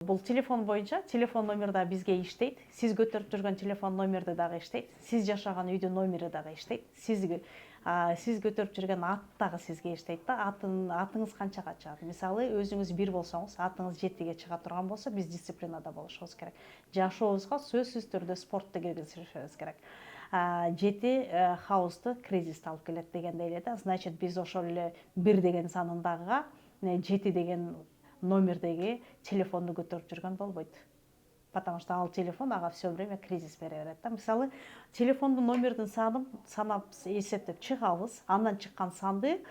Бул телефон боюнча, телефон номери да бизге иштейт. Сиз көтөрүп жүргөн телефон номери дагы иштейт. Сиз жашаган үйдүн номери дагы иштейт. Сиз көтөрүп жүргөн ат дагы сизге иштейт да. Атыңыз канчага чыгат? Мисалы, өзүңүз 1 болсоңуз, атыңыз 7 чыга турган болсо, биз дисциплинада болушубуз керек. Жашообузга сөзсүз түрдө спортты киргизишибиз керек. 7 хаусту кризисти алып келет дегендей эле да. Значит, биз ошол эле 1 деген санындагыга 7 деген номердеги телефонду көтөрүп жүргөн болбойт. Потому что ал телефон ага все время кризис бере берет да. Мисалы, телефондун номердин санын санап эсептеп чыгабыз. Андан чыккан санды,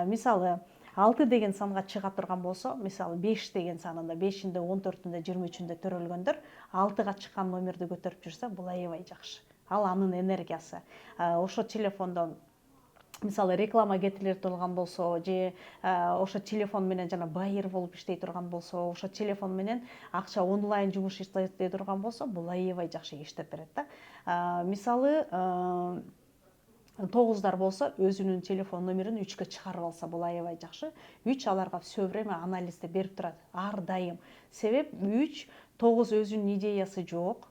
мисалы, 6 деген санга чыга турган болсо, мисалы 5 деген санында 5-inde, 14-inde, 23-inde төрөлгөндөр 6га чыккан номерди көтөрүп жүрсө, бул аябай жакшы. Ал анын энергиясы. Ошо телефондон мисалы реклама кетилер турган болсо, же ошо телефон менен жана байер болуп иштей турган болсо, ошо телефон менен акча онлайн жумуш иштей турган болсо, бул аябай жакшы иштеп берет да. Мисалы, 9-дар болсо, өзүнүн телефон номерин 3-кө чыгарып алса, бул аябай жакшы. 3 аларга все время анализди берип турат, ар дайым. Себеп 3, 9 өзүнүн идеясы жок,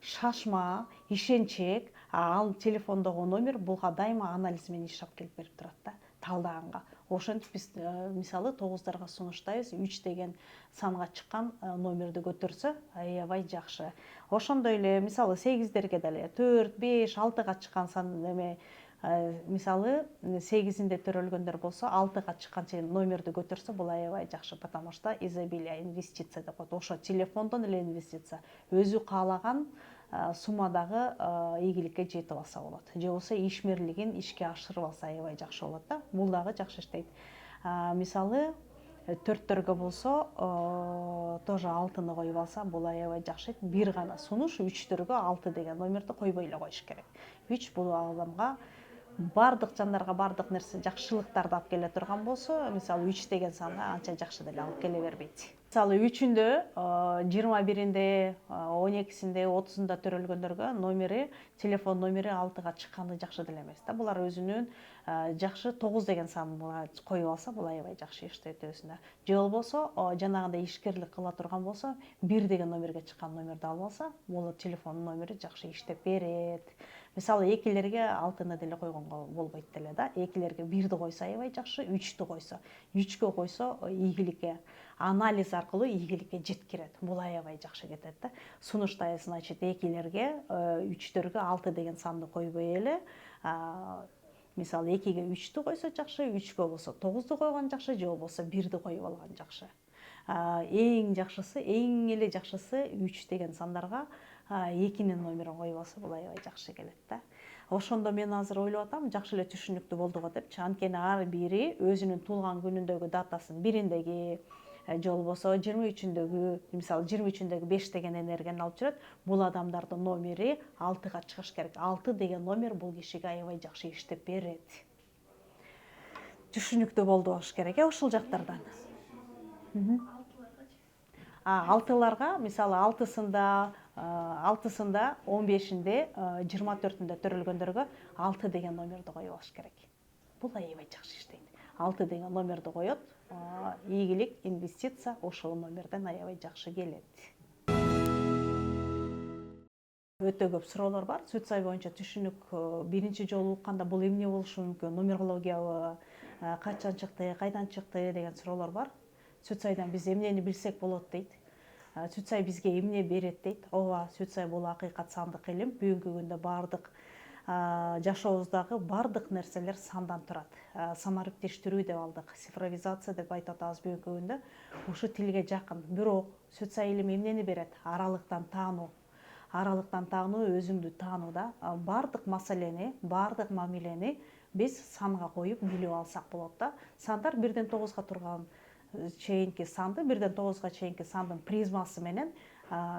шашма, ишенчек, ал телефондогу номер буга дайыма анализ менен иш алып келип берип турат да, талдаганга. Ошентип биз мисалы 9-дарга сунуштайбыз, 3 деген санга чыккан номерди көтөрсө аябай жакшы. Ошондой эле мисалы 8-дерге деле 4, 5, 6га чыккан сан эме, мисалы 8-inde төрөлгөндөр болсо, 6га чыккан номерди көтөрсө, бул аябай жакшы, потому что изобилие, инвестиция деп коет. Ошо телефондон эле инвестиция. Өзү каалаган суммадагы ийгиликке жетип алса болот. Же болбосо ишмерлигин ишке ашырып алса аябай жакшы болот да. Бул дагы жакшы иштейт. Мисалы 4-төргө болсо, тоже 6-ны коюп алса, бул аябай жакшы. Бир гана сунуш 3-төргө 6 деген номерди койбой эле коюш керек. 3 бул адамга бардык жандарга бардык нерсе жакшылыктарды алып келе турган болсо, мисалы 3 деген санга анча жакшы деле алып келе бербейт. Мисалы 3-үндө, 21-inde, 12-синде, 30-unda төрөлгөндөргө номери, телефон номери 6га чыкканы жакшы деле эмес да. Булар өзүнүн жакшы 9 деген санга коюп алса, бул аябай жакшы иштейт өзүнө. Же болбосо, жанагындай ишкерлик кыла турган болсо, 1 деген номерге чыккан номерди алып алса, бул телефон номери жакшы иштеп берет. Мисалы 2-лерге 6-ны деле койгонго болбойт деле да. 2-лерге 1-ди койсо аябай жакшы, 3-тү койсо, 3-кө койсо ийгиликке, анализ аркылуу ийгиликке жеткирет. Бул аябай жакшы кетет да. Сунуштайбыз, значит, 2-лерге, 3-төргө 6 деген санды койбой эле, мисалы 2-ге 3-тү койсо жакшы, 3-кө болсо 9-ду койгон жакшы, же болбосо 1-ди коюп алган жакшы. Эң жакшысы, эң эле жакшысы 3 деген сандарга 2-нин номерин коюп алса, бул аябай жакшы келет да. Ошондо мен азыр ойлоп атам, жакшы эле түшүнүктүү болду го депчи. Анткени ар бири өзүнүн туулган күнүндөгү датасын 1-индеги, же болбосо 23-үндөгү, мисалы 23-үндөгү 5 деген энергияны алып жүрөт. Бул адамдардын номери 6га чыгыш керек. 6 деген номер бул кишиге аябай жакшы иштеп берет. Түшүнүктүү болду болуш керек ушул жактардан. Алтыларга, мисалы 6-сында, 15-inde, 24-inde төрөлгөндөргө 6 деген номерди коюп алыш керек. Бул аябай жакшы иштейт. 6 деген номерди коет, ийгилик, инвестиция ошол номерден аябай жакшы келет. Өтө көп суроолор бар. Сүт-сай боюнча түшүнүк биринчи жолу укканда бул эмне болушу мүмкүн? Нумерологиябы, качан чыкты, кайдан чыкты деген суроолор бар. Сүт-сайдан биз эмнени билсек болот дейт. Сүт-сай бизге эмне берет дейт. Ооба, сүт-сай бул акыйкат сандык илим. Бүгүнкү күндө бардык жашообуздагы бардык нерселер сандан турат. Самариптештирүү деп алдык, цифровизация деп айтып атабыз бүгүнкү күндө. Ушу тилге жакын. Бирок сүт-сай илими эмнени берет? Аралыктан таануу. Аралыктан таануу, өзүңдү таануу да. Бардык маселени, бардык мамилени биз санга коюп билип алсак болот да. Сандар 1-ден 9-га турган чейинки санды, 1-ден 9-га чейинки сандын призмасы менен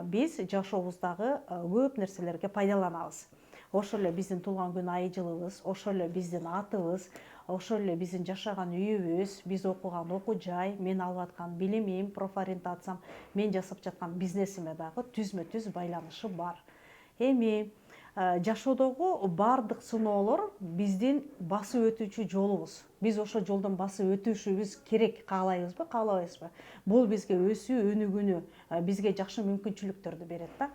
биз жашообуздагы көп нерселерге пайдаланабыз. Ошол эле биздин туулган күн ай жылыбыз, ошол эле биздин атыбыз, ошол эле биздин жашаган үйүбүз, биз окуган окуу жай, мен алып аткан билимим, профориентациям, мен жасап жаткан бизнесиме дагы түзмө-түз байланышы бар. Эми жашоодогу баардык сыноолор биздин басып өтүүчү жолубуз. Биз ошо жолдон басып өтүшүбүз керек, каалайбызбы, каалабайбызбы? Бул бизге өсүү, өнүгүүнү, бизге жакшы мүмкүнчүлүктөрдү берет да.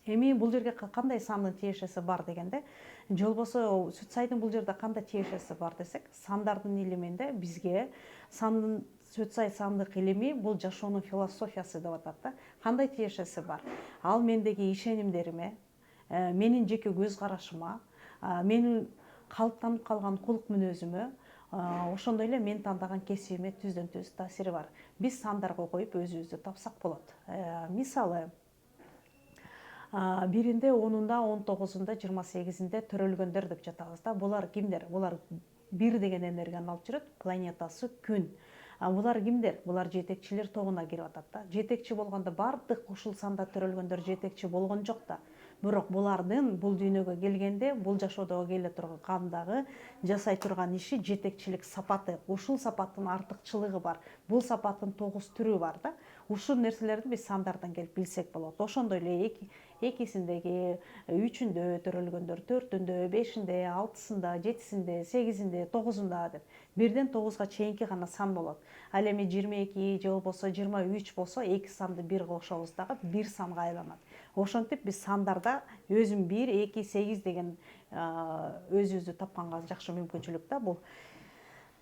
Эми бул жерге кандай сандын тиешеси бар дегенде, же болбосо сүт сайдын бул жерде кандай тиешеси бар десек, сандардын илиминде бизге сандын сүт сай сандык илими бул жашоонун философиясы деп атат да. Кандай тиешеси бар? Ал мендеги ишенимдериме, менин жеке көз карашыма, менин калыптанып калган кулук мүнөзүмө, ошондой эле мен тандаган кесибиме түздөн түз таасири бар. Биз сандарга коюп өзүбүздү тапсак болот. Мисалы, 1-inde, 10-unda, 19-unda, 28-inde төрөлгөндөр деп жатабыз да. Булар кимдер? Булар 1 деген энергияны алып жүрөт, планетасы Күн. Булар кимдер? Булар жетекчилер тобуна кирип атат да. Жетекчи болгондо бардык ушул санда төрөлгөндөр жетекчи болгон жок да. Бирок булардын бул дүйнөгө келгенде, бул жашоодогу келе тургандагы жасай турган иши жетекчилик сапаты. Ушул сапаттын артыкчылыгы бар. Бул сапаттын 9 түрү бар да. Ушул нерселерди биз сандардан келип билсек болот. Ошондой эле экисиндеги, 3-үндө төрөлгөндөр, 4-үндө, 5-inde, 6-сында, 7-синде, 8-inde, 9-unda деп. 1-ден 9-га чейинки гана сан болот. Ал эми 22 же болбосо 23 болсо, эки санды бир кошобуз дагы бир санга айланат. Ошентип биз сандарда өзүм 1, 2, 8 деген өзүбүздү тапканга жакшы мүмкүнчүлүк да бул.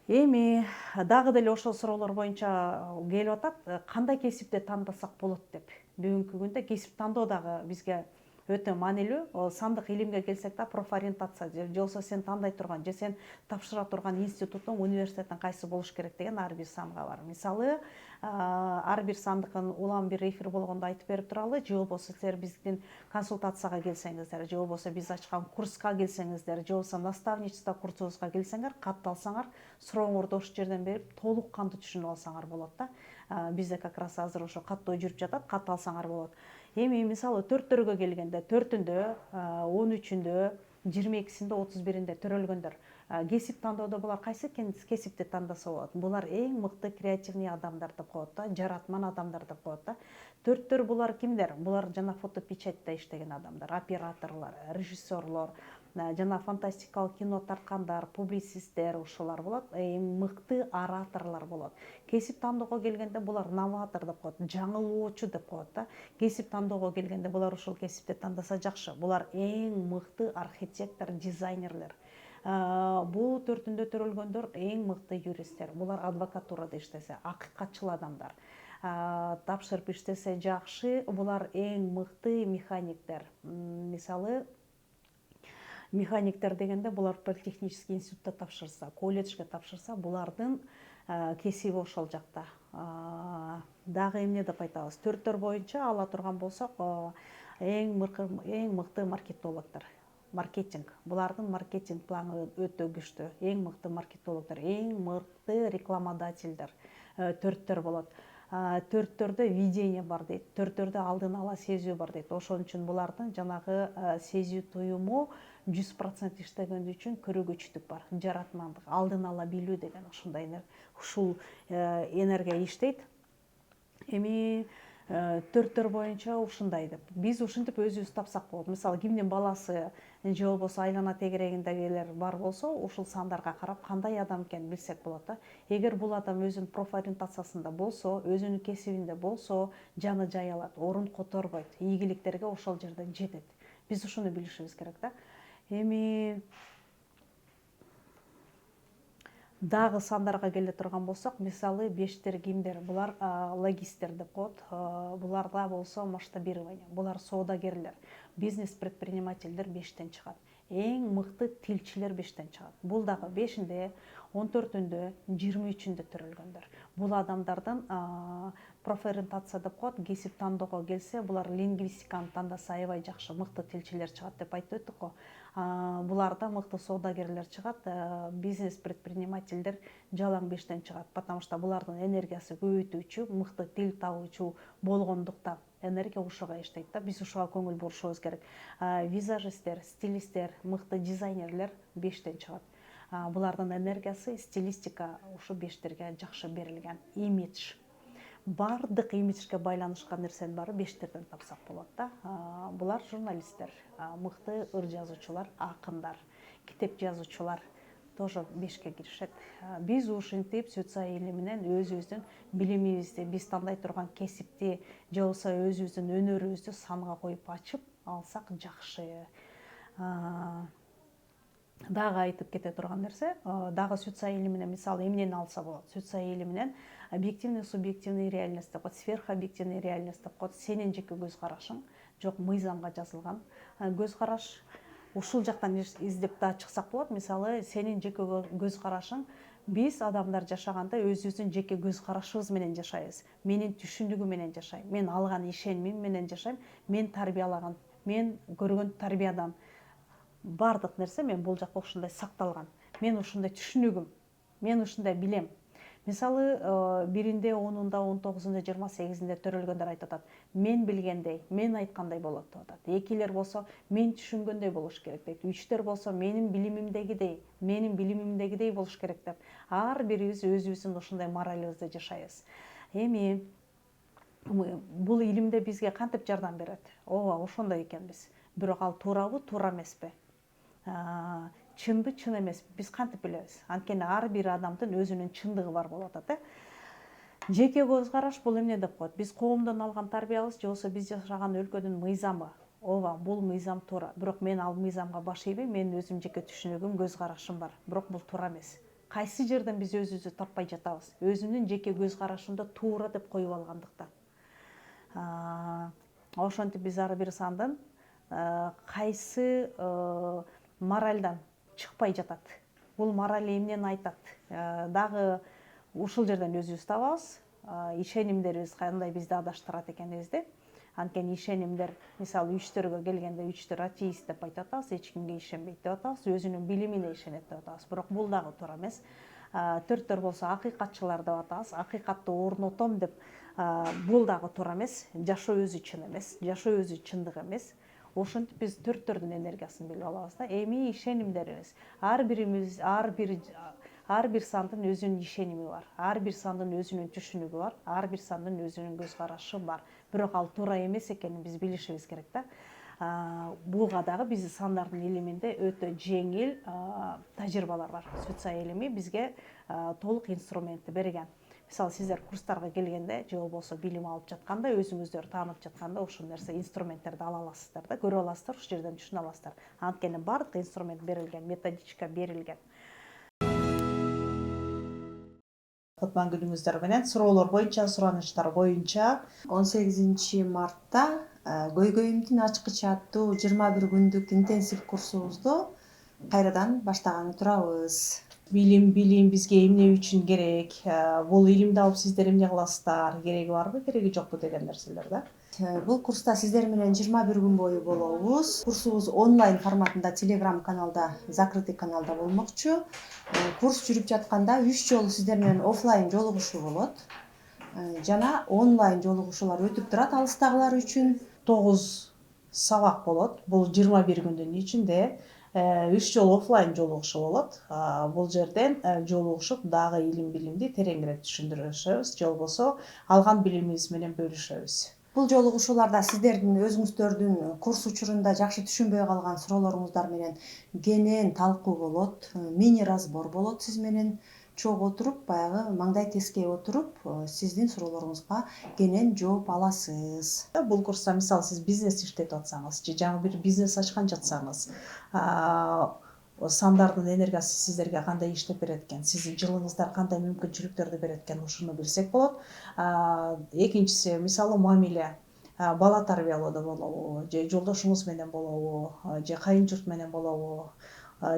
Эми дагы деле ошол суроолор боюнча келип атат, кандай кесипти тандасак болот деп. Бүгүнкү күндө кесип тандоо дагы бизге өтө маанилүү. Сандык илимге келсек да, профориентация же болбосо сен тандай турган же сен тапшыра турган институттун, университеттин кайсы болуш керек деген ар бир санга бар. Мисалы, ар бир сандыкын улам бир эфир болгондо айтып берип туралы, же болбосо силер биздин консультацияга келсеңиздер, же болбосо биз ачкан курска келсеңиздер, же болбосо наставничество курсубузга келсеңер, катталсаңар, сурооңорду ошол жерден берип, толук кандуу түшүнүп алсаңар болот да. Бизде как раз азыр ошо каттоо жүрүп жатат, катталсаңар болот. Эми мисалы 4-төргө келгенде, 4-үндө, 13-үндө, 22-синде, 31-inde төрөлгөндөр. Кесип тандоодо булар кайсы кесипти тандаса болот? Булар эң мыкты креативный адамдар деп коет да, жаратман адамдар деп коет да. 4-төр булар кимдер? Булар жана фотопечатьта иштеген адамдар, операторлор, режиссерлор, жана фантастикалык кино тарткандар, публицисттер ушулар болот, эң мыкты ораторлор болот. Кесип тандоого келгенде булар новатор деп коет, жаңылоочу деп коет да. Кесип тандоого келгенде булар ушул кесипти тандаса жакшы. Булар эң мыкты архитектор, дизайнерлер. Бул 4-үндө төрөлгөндөр эң мыкты юристтер. Булар адвокатурада иштесе, акыйкатчыл адамдар. Тапшырып иштесе жакшы, булар эң мыкты механиктер. Мисалы, механиктер дегенде булар политехнический институтта тапшырса, колледжге тапшырса, булардын кесиби ошол жакта. Дагы эмне деп айтабыз? 4-төр боюнча ала турган болсок, эң мыкты маркетологдор. Маркетинг. Булардын маркетинг планы өтө күчтүү. Эң мыкты маркетологдор, эң мыкты рекламодательдер. 4-төр болот. 4-төрдө видение бар дейт. 4-төрдө алдын ала сезүү бар дейт. Ошон үчүн булардын жанагы сезүү туюму 100% иштегендиги үчүн көрөгүчтүк бар. Жаратмандык, алдын ала билүү деген ушундай ушул энергия иштейт. Эми 4-төр боюнча ушундай деп. Биз ушинтип өзүбүз тапсак болот. Мисалы, кимдин баласы же болбосо айлана тегерегиндегилер бар болсо, ушул сандарга карап кандай адам экенин билсек болот да. Эгер бул адам өзүнүн профориентациясында болсо, өзүнүн кесибинде болсо, жаны жай алат, орун которбойт, ийгиликтерге ошол жерден жетет. Биз ушуну билишибиз керек да. Эми дагы сандарга келе турган болсок, мисалы 5-тер кимдер? Булар логисттер деп коет. Буларда болсо масштабирование. Булар соодагерлер, бизнес-предпринимательдер 5-тен чыгат. Эң мыкты тилчилер 5-тен чыгат. Бул дагы 5-inde, 14-үндө, 23-үндө төрөлгөндөр. Бул адамдардын профориентация деп коет, кесип тандоого келсе, булар лингвистиканы тандаса аябай жакшы мыкты тилчилер чыгат деп айтып өттүк го. Буларда мыкты соодагерлер чыгат, бизнес-предпринимательдер жалаң 5-тен чыгат, потому что булардын энергиясы көбөйтүүчү, мыкты тил табуучу болгондуктан энергия ушуга иштейт да. Биз ушуга көңүл бурушубуз керек. Визажисттер, стилисттер, мыкты дизайнерлер 5-тен чыгат. Булардын энергиясы, стилистика ушу 5-терге жакшы берилген. Имидж. бардык имиджге байланышкан нерсенин баары бештерден тапсак болот да. Булар журналисттер, мыкты ыр жазуучулар, акындар, китеп жазуучулар тоже бешке киришет. Биз ушинтип социаль менен өзүбүздүн билимибизди, биз тандай турган кесипти же болбосо өзүбүздүн өнөрүбүздү санга коюп ачып алсак жакшы. Дагы айтып кете турган нерсе, дагы социаль менен мисалы эмнени алса болот? Социаль менен объективный, субъективный реальность деп коет, сверхобъективный реальность деп коет. Сенин жеке көз карашың, жок мыйзамга жазылган көз караш. Ушул жактан издеп да чыксак болот. Мисалы, сенин жеке көз карашың, биз адамдар жашаганда өзүбүздүн жеке көз карашыбыз менен жашайбыз. Менин түшүнүгүм менен жашайм. Мен алган ишенимим менен жашайм. Мен тарбиялаган, мен көргөн тарбиядан бардык нерсе мен бул жакка ушундай сакталган. Мен ушундай түшүнүгүм, мен ушундай билем. Мисалы, 1-inde, 10-unda, 19-unda, 28-inde төрөлгөндөр айтып атат. Мен билгендей, мен айткандай болот деп атат. Экилер болсо, мен түшүнгөндөй болуш керек дейт. Үчтөр болсо, менин билимимдегидей болуш керек деп. Ар бирибиз өзүбүздүн ушундай моралыбызды жашайбыз. Эми бул илимде бизге кантип жардам берет? Ооба, ошондой экенбиз. Бирок ал туурабы, туура эмеспи? Чынбы, чын эмес, биз кантип билебиз? Анткени ар бир адамдын өзүнүн чындыгы бар болуп атат. Жеке көз караш бул эмне деп коет? Биз коомдон алган тарбиябыз же болбосо биз жашаган өлкөнүн мыйзамы. Ооба, бул мыйзам туура. Бирок мен ал мыйзамга баш ийбейм, менин өзүм жеке түшүнүгүм, көз карашым бар. Бирок бул туура эмес. Кайсы жерден биз өзүбүздү таппай жатабыз? Өзүмдүн жеке көз карашымды туура деп коюп алгандыктан. Ошентип биз ар бир сандын кайсы моральдан чыкпай жатат. Бул мораль эмнени айтат? Дагы ушул жерден өзүбүз табабыз. Ишенимдерибиз кандай бизди адаштырат экенибизди. Анткени ишенимдер, мисалы, үчтөргө келгенде үчтөр атеист деп айтып атабыз, эч кимге ишенбейт деп атабыз, өзүнүн билимине ишенет деп атабыз. Бирок бул дагы туура эмес. Төрттөр болсо акыйкатчылар деп атабыз, акыйкатты орнотом деп. Бул дагы туура эмес. Жашоо өзү чын эмес, жашоо өзү чындык эмес. Ошентип биз төрттөрдүн энергиясын билип алабыз да. Эми ишенимдерибиз. Ар бир сандын өзүнүн ишеними бар. Ар бир сандын өзүнүн түшүнүгү бар. Ар бир сандын өзүнүн көз карашы бар. Бирок ал туура эмес экенин биз билишибиз керек да. Буга дагы биздин сандардын илиминде өтө жеңил тажрыйбалар бар. Социаль илими бизге толук инструментти берген. Мисалы, сиздер курстарга келгенде же болбосо билим алып жатканда, өзүңүздөр таанып жатканда ошол нерсе инструменттерди ала аласыздар да, көрүп аласыздар, ушул жерден түшүнө аласыздар. Анткени бардык инструмент берилген, методичка берилген. Кутман күнүңүздөр менен суроолор боюнча, суранычтар боюнча 18 мартта көйгөйүмдүн ачкычы аттуу 21 күндүк интенсив курсубузду кайрадан баштаганы турабыз. Билим бизге эмне үчүн керек? Бул илимди алып сиздер эмне кыласыздар? Кереги барбы, кереги жокпу деген нерселер да. Бул курста сиздер менен 21 күн бою болобуз. Курсубуз онлайн форматында Telegram каналда, закрытый каналда болмокчу. Курс жүрүп жатканда 3 жолу сиздер менен офлайн жолугушуу болот. Жана онлайн жолугушуулар өтүп турат алыстагылар үчүн. 9 сабак болот. Бул 21 күндүн ичинде 3 жолу офлайн жолугушуу болот. Бул жерден жолугушуп дагы илимди тереңирээк түшүндүрүшөбүз, же болбосо алган билимибиз менен бөлүшөбүз. Бул жолугушууларда сиздердин өзүңүздөрдүн курс учурунда жакшы түшүнбөй калган суроолоруңуздар менен кенен талкуу болот, мини разбор болот. Сиз менен чогуу отуруп, баягы маңдай тескей отуруп, сиздин суроолоруңузга кенен жооп аласыз. Бул курста мисалы сиз бизнес иштетип атсаңыз, же жаңы бир бизнес ачкан жатсаңыз, сандардын энергиясы сиздерге кандай иштеп берет экен, сиздин жылыңыздар кандай мүмкүнчүлүктөрдү берет экен, ушуну билсек болот. Экинчиси, мисалы, мамиле, бала тарбиялоодо болобу, же жолдошуңуз менен болобу, же кайын журт менен болобу,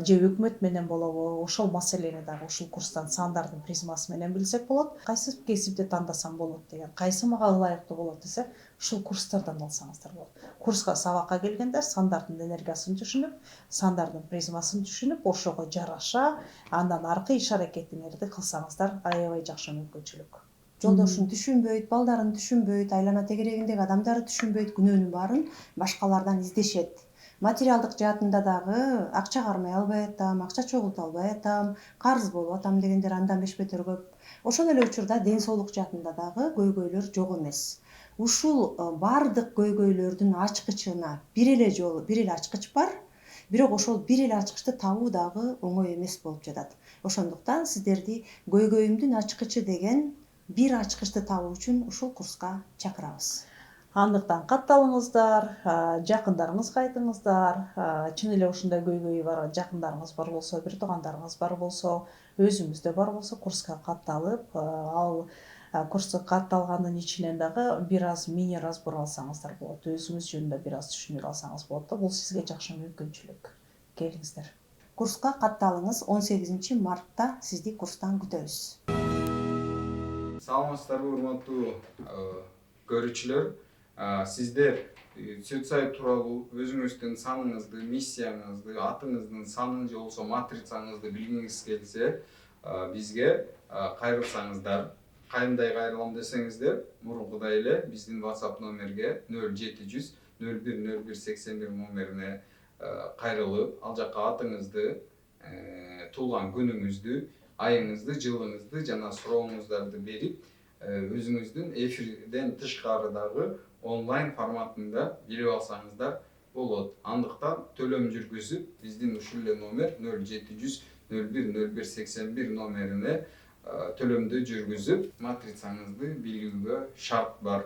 же өкмөт менен болобу, ошол маселени дагы ушул курстан сандардын призмасы менен билсек болот. Кайсы кесипти тандасам болот деген, кайсы мага ылайыктуу болот десе, ушул курстардан алсаңыздар болот. Курска, сабакка келгендер сандардын энергиясын түшүнүп, сандардын призмасын түшүнүп, ошого жараша андан аркы иш аракетиңерди кылсаңыздар аябай жакшы мүмкүнчүлүк. Жолдошун түшүнбөйт, балдарын түшүнбөйт, айлана тегерегиндеги адамдары түшүнбөйт, күнөөнүн баарын башкалардан издешет. материалдык жаатында дагы акча кармай албай атам, акча чогулта албай атам, карыз болуп атам дегендер андан беш-бетер көп. Ошол эле учурда ден соолук жаатында дагы көйгөйлөр жок эмес. Ушул бардык көйгөйлөрдүн ачкычына бир эле ачкыч бар. Бирок ошол бир эле ачкычты табуу дагы оңой эмес болуп жатат. Ошондуктан сиздерди көйгөйүмдүн ачкычы деген бир ачкычты табуу үчүн ушул курска чакырабыз. Андыктан катталыңыздар, жакындарыңызга айтыңыздар. Чын эле ушундай көйгөйү бар жакындарыңыз бар болсо, бир туугандарыңыз бар болсо, өзүңүздө бар болсо курска катталып, ал курска катталгандын ичинен дагы бир аз мини разбор алсаңыздар болот. Өзүңүз жөнүндө бир аз түшүнүп алсаңыз болот да. Бул сизге жакшы мүмкүнчүлүк. Келиңиздер. Курска катталыңыз. 18 мартта сизди курстан күтөбүз. Саламатсыздарбы, урматтуу көрүүчүлөр. Сиздер сайт тууралуу өзүңүздүн саныңызды, миссияңызды, атыңыздын санын же болбосо матрицаңызды билгиңиз келсе, бизге кайрылсаңыздар. Кандай кайрылам десеңиздер, мурункудай эле биздин WhatsApp номерге 0700 01 01 81 номерине кайрылып, ал жакка атыңызды, туулган күнүңүздү, айыңызды, жылыңызды жана сурооңуздарды берип, өзүңүздүн эфирден тышкарыдагы онлайн форматында билип алсаңыздар болот. Андыктан төлөм жүргүзүп, биздин ушул эле номер 0700 01 01 81 номерине төлөмдү жүргүзүп, матрицаңызды билүүгө шарт бар.